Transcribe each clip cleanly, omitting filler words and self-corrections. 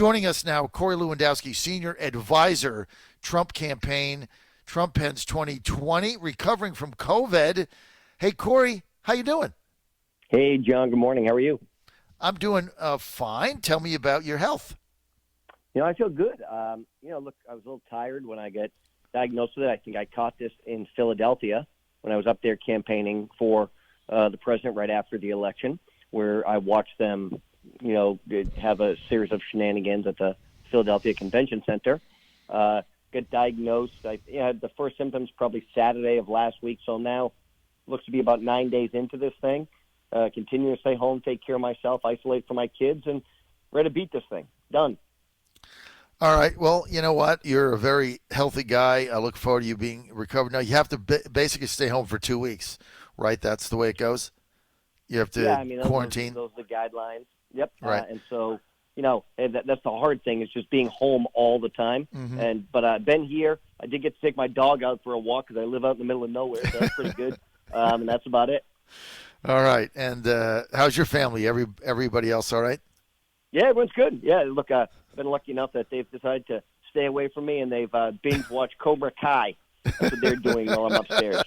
Joining us now, Corey Lewandowski, Senior Advisor, Trump Campaign, Trump Pens 2020, recovering from COVID. Hey, Corey, how you doing? Hey, John. Good morning. How are you? I'm doing fine. Tell me about your health. I feel good. Look, I was a little tired when I got diagnosed with it. I think I caught this in Philadelphia when I was up there campaigning for the president right after the election, where I watched them, have a series of shenanigans at the Philadelphia Convention Center. Got diagnosed. I had the first symptoms probably Saturday of last week, so now looks to be about 9 days into this thing. Continue to stay home, take care of myself, isolate from my kids, and ready to beat this thing. Done. All right. Well, you know what? You're a very healthy guy. I look forward to you being recovered. Now, you have to basically stay home for 2 weeks, right? That's the way it goes? You have to quarantine? Those are the guidelines. Yep. Right. And so, that's the hard thing is just being home all the time. Mm-hmm. But I've been here. I did get to take my dog out for a walk because I live out in the middle of nowhere, so that's pretty good. And that's about it. All right. And how's your family? Everybody else all right? Yeah, everyone's good. Yeah, look, I've been lucky enough that they've decided to stay away from me, and they've binge-watched Cobra Kai. That's what they're doing while I'm upstairs.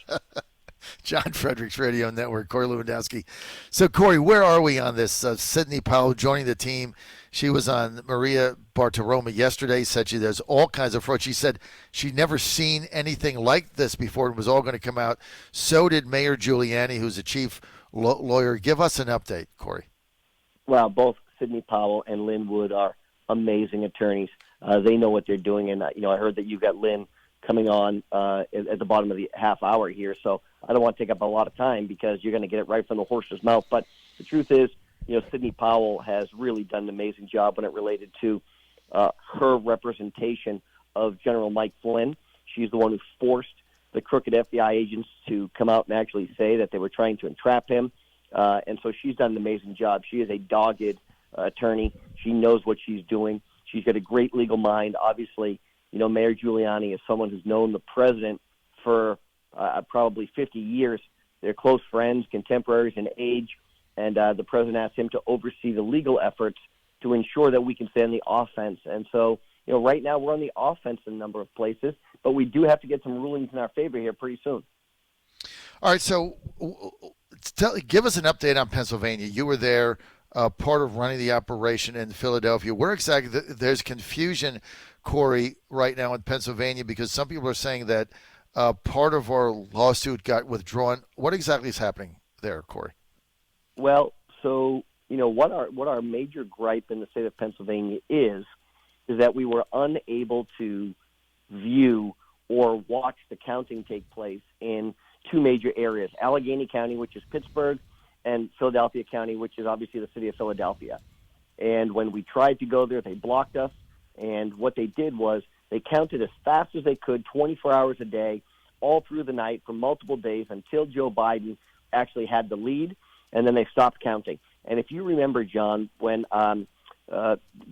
John Fredericks Radio Network, Corey Lewandowski. So, Corey, where are we on this? Sidney Powell joining the team. She was on Maria Bartiromo yesterday, said she does all kinds of fraud. She said she'd never seen anything like this before. It was all going to come out. So did Mayor Giuliani, who's the chief lawyer. Give us an update, Corey. Well, both Sidney Powell and Lynn Wood are amazing attorneys. They know what they're doing, and I heard that you got Lynn coming on at the bottom of the half hour here, so I don't want to take up a lot of time because you're going to get it right from the horse's mouth. But the truth is, Sidney Powell has really done an amazing job when it related to her representation of General Mike Flynn. She's the one who forced the crooked FBI agents to come out and actually say that they were trying to entrap him. And so she's done an amazing job. She is a dogged attorney. She knows what she's doing. She's got a great legal mind. Obviously, Mayor Giuliani is someone who's known the president for probably 50 years. They're close friends, contemporaries in age, and the president asked him to oversee the legal efforts to ensure that we can stay on the offense. And so, right now we're on the offense in a number of places, but we do have to get some rulings in our favor here pretty soon. All right, so give us an update on Pennsylvania. You were there, part of running the operation in Philadelphia. Where exactly there's confusion, Corey, right now in Pennsylvania because some people are saying that part of our lawsuit got withdrawn. What exactly is happening there, Corey? Well, so what our major gripe in the state of Pennsylvania is that we were unable to view or watch the counting take place in two major areas: Allegheny County, which is Pittsburgh, and Philadelphia County, which is obviously the city of Philadelphia. And when we tried to go there, they blocked us. And what they did was they counted as fast as they could, 24 hours a day, all through the night for multiple days until Joe Biden actually had the lead, and then they stopped counting. And if you remember, John, when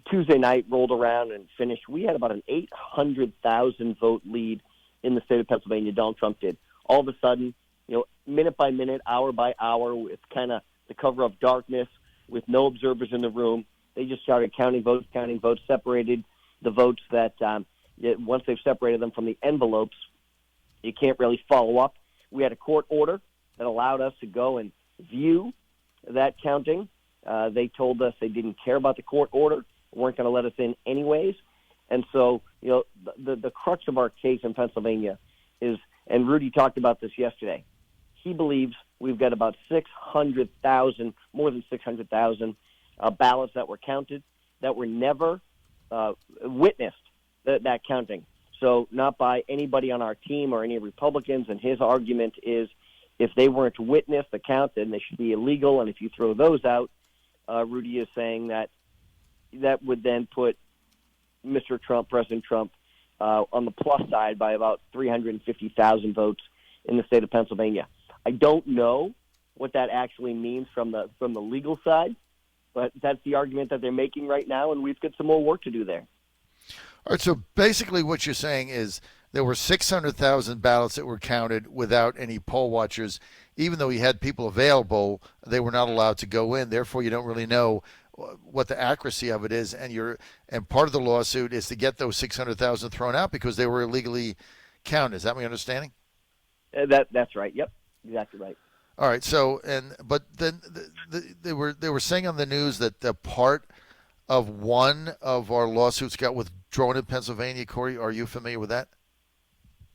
Tuesday night rolled around and finished, we had about an 800,000 vote lead in the state of Pennsylvania. Donald Trump did. All of a sudden, minute by minute, hour by hour, with kind of the cover of darkness, with no observers in the room, they just started counting votes, separated the votes that once they've separated them from the envelopes, you can't really follow up. We had a court order that allowed us to go and view that counting. They told us they didn't care about the court order, weren't going to let us in anyways. And so, the crux of our case in Pennsylvania is, and Rudy talked about this yesterday, he believes we've got about 600,000, more than 600,000 ballots that were counted that were never witnessed, that counting. So not by anybody on our team or any Republicans, and his argument is if they weren't witnessed, the count, then they should be illegal, and if you throw those out, Rudy is saying that would then put Mr. Trump, President Trump, on the plus side by about 350,000 votes in the state of Pennsylvania. I don't know what that actually means from the legal side, but that's the argument that they're making right now, and we've got some more work to do there. All right, so basically what you're saying is there were 600,000 ballots that were counted without any poll watchers. Even though you had people available, they were not allowed to go in. Therefore, you don't really know what the accuracy of it is, and part of the lawsuit is to get those 600,000 thrown out because they were illegally counted. Is that my understanding? That's right. Yep, exactly right. All right. So but then they were saying on the news that the part of one of our lawsuits got withdrawn in Pennsylvania. Corey, are you familiar with that?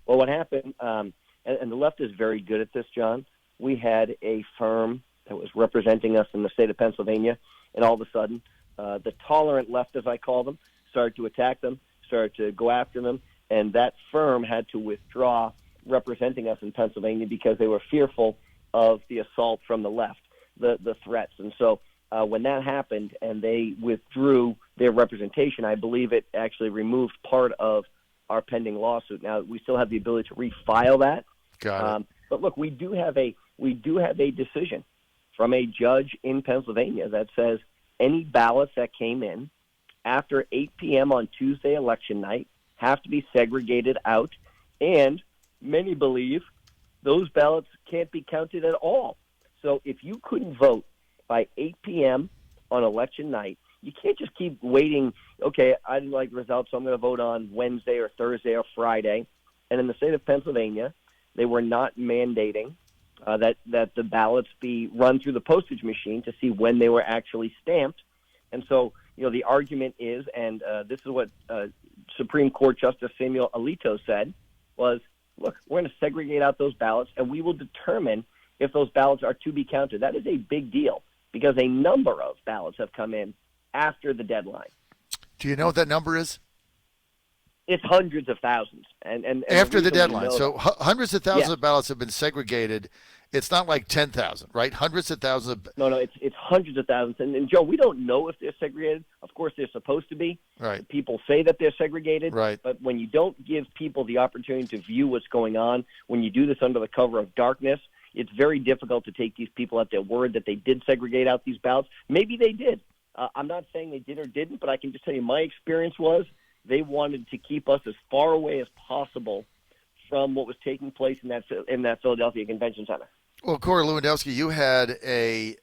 Well, what happened, and the left is very good at this, John. We had a firm that was representing us in the state of Pennsylvania, and all of a sudden, the tolerant left, as I call them, started to attack them, started to go after them, and that firm had to withdraw representing us in Pennsylvania because they were fearful of the assault from the left, the threats. And so when that happened and they withdrew their representation, I believe it actually removed part of our pending lawsuit. Now, we still have the ability to refile that. Got it. But look, we do have a decision from a judge in Pennsylvania that says any ballots that came in after 8 p.m. on Tuesday election night have to be segregated out, and many believe those ballots can't be counted at all. So if you couldn't vote by 8 p.m. on election night, you can't just keep waiting. Okay, I didn't like the results, so I'm going to vote on Wednesday or Thursday or Friday. And in the state of Pennsylvania, they were not mandating that the ballots be run through the postage machine to see when they were actually stamped. And so, the argument is, and this is what Supreme Court Justice Samuel Alito said, was, look, we're going to segregate out those ballots, and we will determine if those ballots are to be counted. That is a big deal because a number of ballots have come in after the deadline. Do you know what that number is? It's hundreds of thousands. And after the deadline. So hundreds of thousands Yeah. of ballots have been segregated. It's not like 10,000, right? Hundreds of thousands of... No, it's hundreds of thousands. And Joe, we don't know if they're segregated. Of course, they're supposed to be. Right. People say that they're segregated. Right. But when you don't give people the opportunity to view what's going on, when you do this under the cover of darkness, it's very difficult to take these people at their word that they did segregate out these ballots. Maybe they did. I'm not saying they did or didn't, but I can just tell you my experience was they wanted to keep us as far away as possible from what was taking place in that Philadelphia Convention Center. Well, Corey Lewandowski, you had a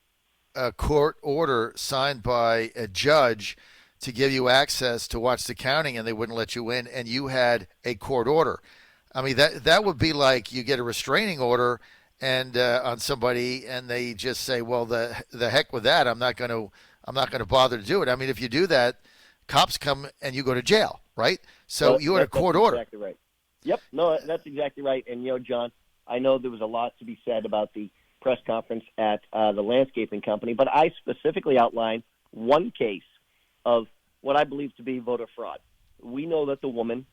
court order signed by a judge to give you access to watch the counting, and they wouldn't let you in, and you had a court order. I mean, that would be like you get a restraining order and on somebody, and they just say, "Well, the heck with that. I'm not going to bother to do it." I mean, if you do that, cops come and you go to jail, right? So Well, you had a court order. That's exactly right. Yep. No, that's exactly right. And John, I know there was a lot to be said about the press conference at the landscaping company, but I specifically outlined one case of what I believe to be voter fraud. We know that the woman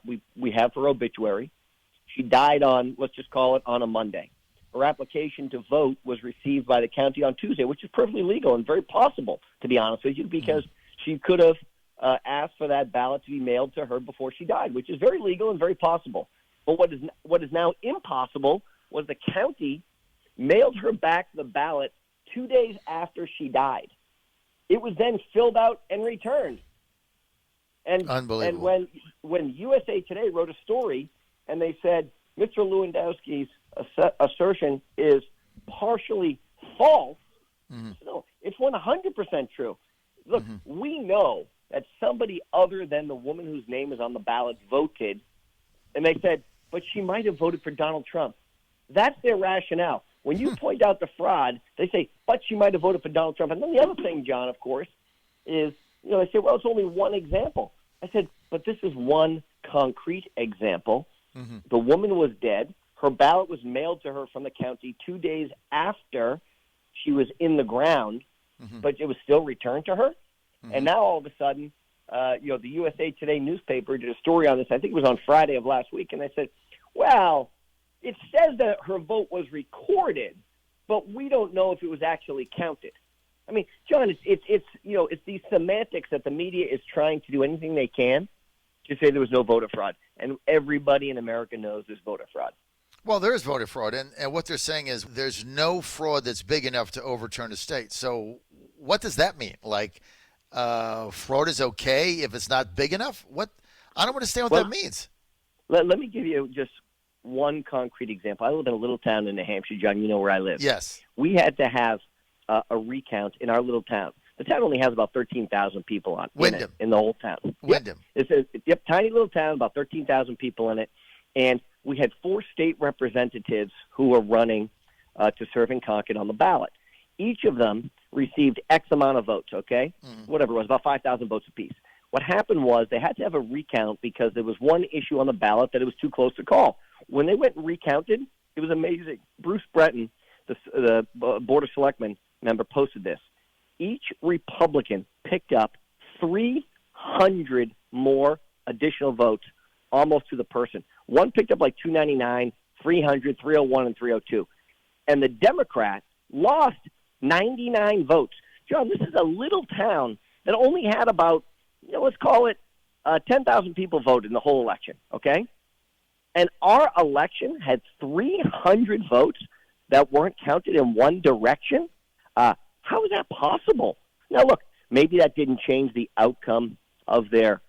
we have her obituary. She died on, let's just call it, on a Monday. Her application to vote was received by the county on Tuesday, which is perfectly legal and very possible, to be honest with you, because she could have asked for that ballot to be mailed to her before she died, which is very legal and very possible. But what is now impossible was the county mailed her back the ballot 2 days after she died. It was then filled out and returned. And Unbelievable. And when USA Today wrote a story and they said Mr. Lewandowski's assertion is partially false, no, it's 100% true. Look, we know that somebody other than the woman whose name is on the ballot voted, and they said, but she might have voted for Donald Trump. That's their rationale. When you point out the fraud, they say, but she might have voted for Donald Trump. And then the other thing, John, of course, is, they say, well, it's only one example. I said, but this is one concrete example. The woman was dead. Her ballot was mailed to her from the county 2 days after she was in the ground, but it was still returned to her. And now all of a sudden, the USA Today newspaper did a story on this. I think it was on Friday of last week, and they said, well, it says that her vote was recorded, but we don't know if it was actually counted. I mean, John, it's these semantics that the media is trying to do anything they can to say there was no voter fraud, and everybody in America knows there's voter fraud. Well, there is voter fraud, and what they're saying is there's no fraud that's big enough to overturn a state. So what does that mean? Like, fraud is okay if it's not big enough? What? I don't understand what that means. Let me give you just one concrete example. I live in a little town in New Hampshire, John. You know where I live. Yes. We had to have a recount in our little town. The town only has about 13,000 people in the whole town. Wyndham. Yep, tiny little town, about 13,000 people in it. And we had 4 state representatives who were running to serve in Concord on the ballot. Each of them received X amount of votes, okay? Whatever it was, about 5,000 votes apiece. What happened was they had to have a recount because there was one issue on the ballot that it was too close to call. When they went and recounted, it was amazing. Bruce Breton, the Board of Selectmen member, posted this. Each Republican picked up 300 more additional votes, almost to the person. One picked up like 299, 300, 301, and 302. And the Democrat lost 99 votes. John, this is a little town that only had about, let's call it 10,000 people voted in the whole election, okay? And our election had 300 votes that weren't counted in one direction? How is that possible? Now, look, maybe that didn't change the outcome of their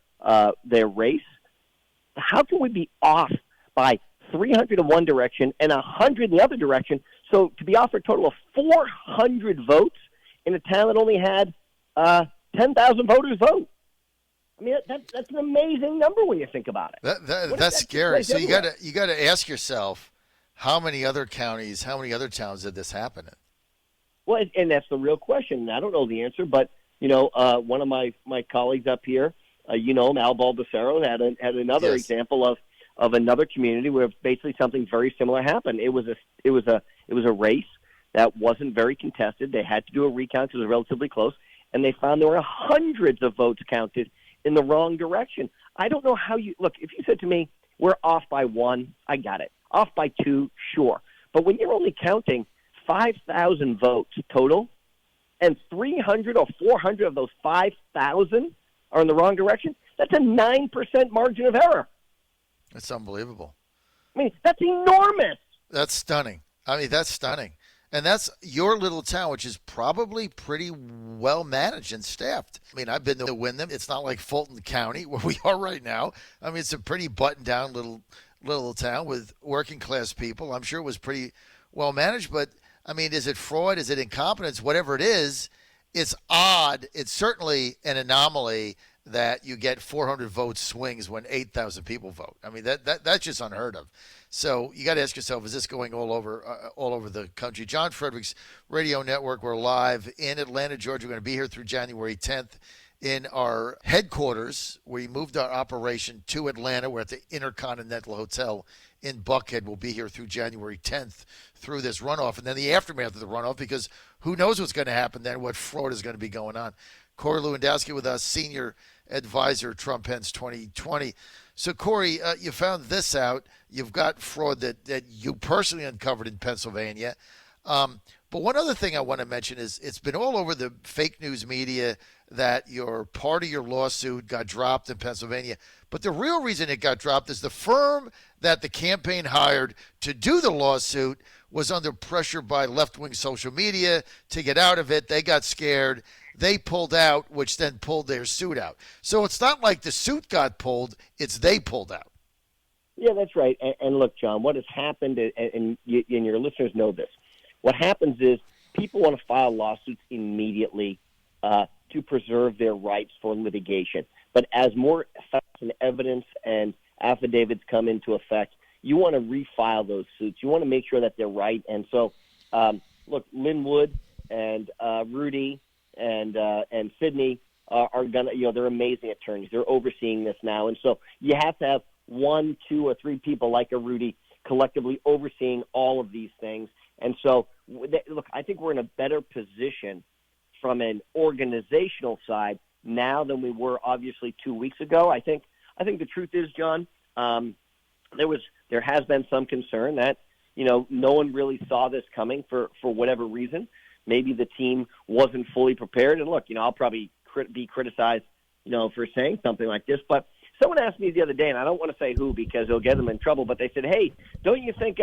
race. How can we be off by 300 in one direction and 100 in the other direction? So to be off for a total of 400 votes in a town that only had 10,000 voters vote. I mean, that's an amazing number when you think about it. That's scary. So you got to ask yourself, how many other counties, how many other towns did this happen in? Well, and that's the real question. I don't know the answer, but one of my colleagues up here, Al Baldessaro had another example of another community where basically something very similar happened. It was a race that wasn't very contested. They had to do a recount because it was relatively close, and they found there were hundreds of votes counted in the wrong direction. I don't know how you look. If you said to me, "We're off by 1," I got it. Off by 2, sure. But when you're only counting 5,000 votes total, and 300 or 400 of those 5,000 are in the wrong direction, that's a 9% margin of error. That's unbelievable. I mean, that's enormous. That's stunning. That's stunning. And that's your little town, which is probably pretty well managed and staffed. I've been to Wyndham. It's not like Fulton County, where we are right now. It's a pretty buttoned-down little town with working-class people. I'm sure it was pretty well managed, but is it fraud? Is it incompetence? Whatever it is, it's odd. It's certainly an anomaly that you get 400 vote swings when 8,000 people vote. That's just unheard of. So you got to ask yourself, is this going all over the country? John Fredericks Radio Network. We're live in Atlanta, Georgia. We're going to be here through January 10th in our headquarters. We moved our operation to Atlanta. We're at the Intercontinental Hotel in Buckhead. We'll be here through January 10th through this runoff, and then the aftermath of the runoff, because who knows what's going to happen then, what fraud is going to be going on. Corey Lewandowski with us, Senior Advisor, Trump Pence 2020. So, Corey, you found this out. You've got fraud that you personally uncovered in Pennsylvania. But one other thing I want to mention is it's been all over the fake news media that your part of your lawsuit got dropped in Pennsylvania. But the real reason it got dropped is the firm that the campaign hired to do the lawsuit was under pressure by left-wing social media to get out of it. They got scared. They pulled out, which then pulled their suit out. So it's not like the suit got pulled. It's they pulled out. Yeah, that's right. And look, John, what has happened, and your listeners know this, what happens is people want to file lawsuits immediately to preserve their rights for litigation. But as more facts and evidence and affidavits come into effect, you want to refile those suits. You want to make sure that they're right. And so, look, Lynn Wood and Rudy and Sydney are gonna, they're amazing attorneys. They're overseeing this now, and so you have to have 1, 2, or 3 people like a Rudy collectively overseeing all of these things. And so, look, I think we're in a better position from an organizational side now than we were obviously 2 weeks ago. I think the truth is, John, there has been some concern that no one really saw this coming for whatever reason. Maybe the team wasn't fully prepared. And look, I'll probably be criticized, for saying something like this. But someone asked me the other day, and I don't want to say who because it'll get them in trouble, but they said, "Hey, don't you think,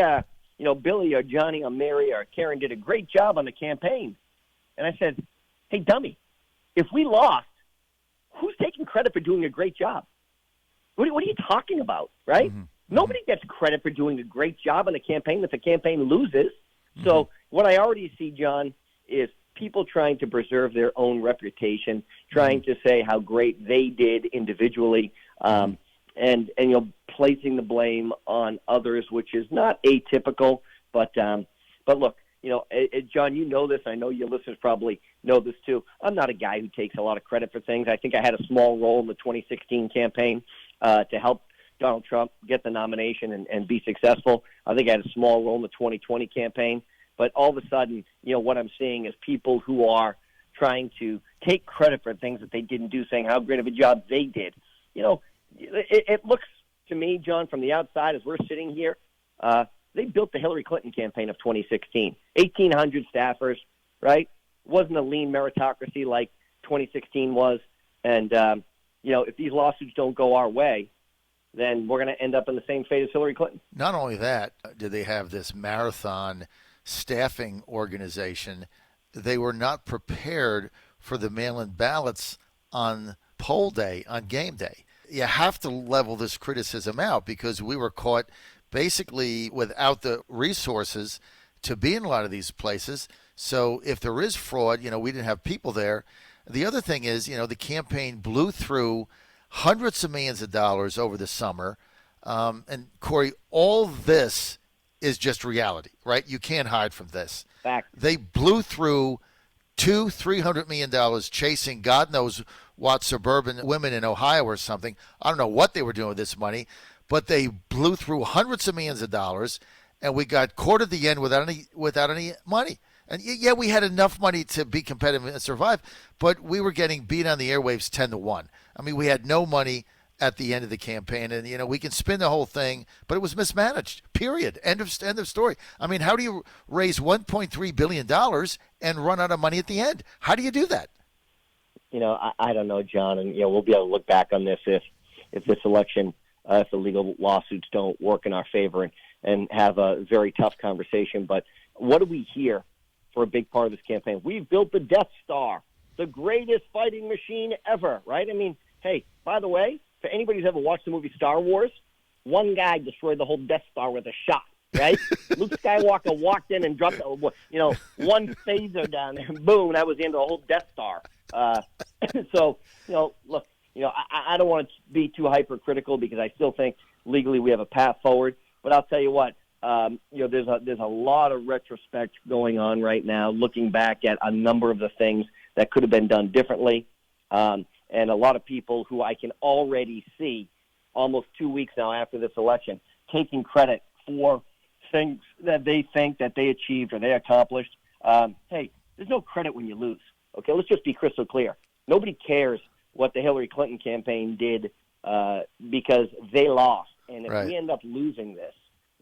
Billy or Johnny or Mary or Karen did a great job on the campaign?" And I said, "Hey, dummy, if we lost, who's taking credit for doing a great job? What are you talking about, right? Mm-hmm. Nobody gets credit for doing a great job on a campaign if the campaign loses." Mm-hmm. So what I already see, John, is people trying to preserve their own reputation, trying to say how great they did individually, and placing the blame on others, which is not atypical. But look, John, you know this. I know your listeners probably know this too. I'm not a guy who takes a lot of credit for things. I think I had a small role in the 2016 campaign to help Donald Trump get the nomination and be successful. I think I had a small role in the 2020 campaign. But all of a sudden, what I'm seeing is people who are trying to take credit for things that they didn't do, saying how great of a job they did. It looks to me, John, from the outside as we're sitting here, they built the Hillary Clinton campaign of 2016. 1,800 staffers, right? Wasn't a lean meritocracy like 2016 was. And, if these lawsuits don't go our way, then we're going to end up in the same fate as Hillary Clinton. Not only that, did they have this marathon staffing organization, they were not prepared for the mail-in ballots on poll day, on game day. You have to level this criticism out because we were caught basically without the resources to be in a lot of these places. So if there is fraud, we didn't have people there. The other thing is, the campaign blew through hundreds of millions of dollars over the summer. And Corey, all this is just reality, right? You can't hide from this. Fact. They blew through $200-300 million chasing God knows what suburban women in Ohio or something. I don't know what they were doing with this money, but they blew through hundreds of millions of dollars, and we got caught at the end without any money. And yeah, we had enough money to be competitive and survive, but we were getting beat on the airwaves 10-1. I mean, we had no money at the end of the campaign, and we can spin the whole thing, but it was mismanaged. Period. End of story. I mean, how do you raise $1.3 billion and run out of money at the end? How do you do that? I don't know, John, and we'll be able to look back on this if this election, if the legal lawsuits don't work in our favor, and have a very tough conversation. But what do we hear for a big part of this campaign? We've built the Death Star, the greatest fighting machine ever, right? I mean, hey, by the way, for anybody who's ever watched the movie Star Wars, one guy destroyed the whole Death Star with a shot, right? Luke Skywalker walked in and dropped, one phaser down there, and boom, that was the end of the whole Death Star. So, look, I don't want to be too hypercritical because I still think legally we have a path forward. But I'll tell you what, there's a lot of retrospect going on right now, looking back at a number of the things that could have been done differently. And a lot of people who I can already see almost 2 weeks now after this election taking credit for things that they think that they achieved or they accomplished. Hey, there's no credit when you lose. Okay, let's just be crystal clear. Nobody cares what the Hillary Clinton campaign did because they lost. And if we end up losing this,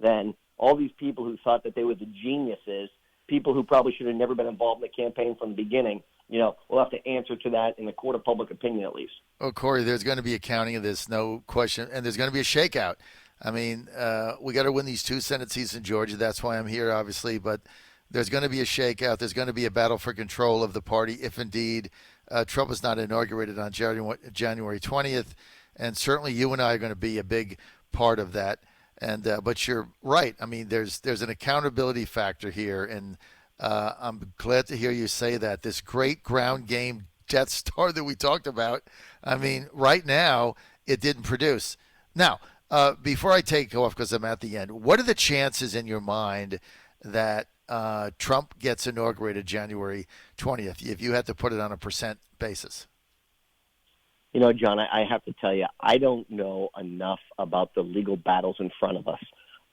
then all these people who thought that they were the geniuses, people who probably should have never been involved in the campaign from the beginning, we'll have to answer to that in the court of public opinion at least. Oh, Corey, there's going to be accounting of this, no question, and there's going to be a shakeout. I mean, we got to win these 2 Senate seats in Georgia. That's why I'm here, obviously, but there's going to be a shakeout. There's going to be a battle for control of the party if indeed Trump is not inaugurated on January 20th, and certainly you and I are going to be a big part of that. And but you're right. I mean, there's an accountability factor here, and I'm glad to hear you say that. This great ground game Death Star that we talked about, I mean, right now it didn't produce. Now, before I take off because I'm at the end, what are the chances in your mind that Trump gets inaugurated January 20th, if you had to put it on a percent basis? John, I have to tell you, I don't know enough about the legal battles in front of us.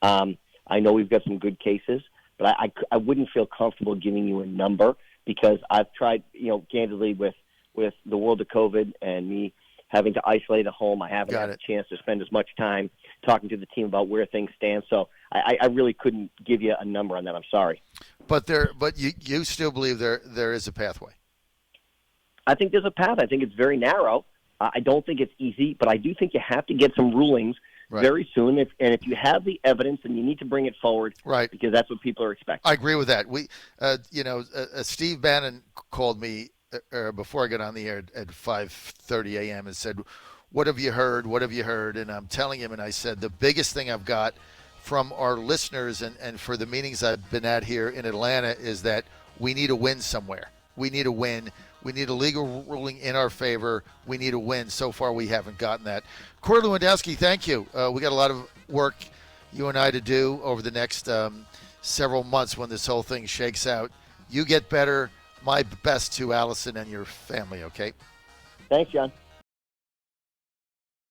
I know we've got some good cases, but I wouldn't feel comfortable giving you a number because I've tried, candidly with the world of COVID and me having to isolate at home, I haven't had a chance to spend as much time talking to the team about where things stand. So I really couldn't give you a number on that. I'm sorry. But you still believe there is a pathway? I think there's a path. I think it's very narrow. I don't think it's easy, but I do think you have to get some rulings very soon. If you have the evidence, then you need to bring it forward, because that's what people are expecting. I agree with that. Steve Bannon called me before I got on the air at 5:30 a.m. and said, "What have you heard? What have you heard?" And I'm telling him, and I said, the biggest thing I've got from our listeners and for the meetings I've been at here in Atlanta is that we need a win somewhere. We need a win. We need a legal ruling in our favor. We need a win. So far, we haven't gotten that. Corey Lewandowski, thank you. We got a lot of work, you and I, to do over the next several months when this whole thing shakes out. You get better. My best to Allison and your family, okay? Thanks, John.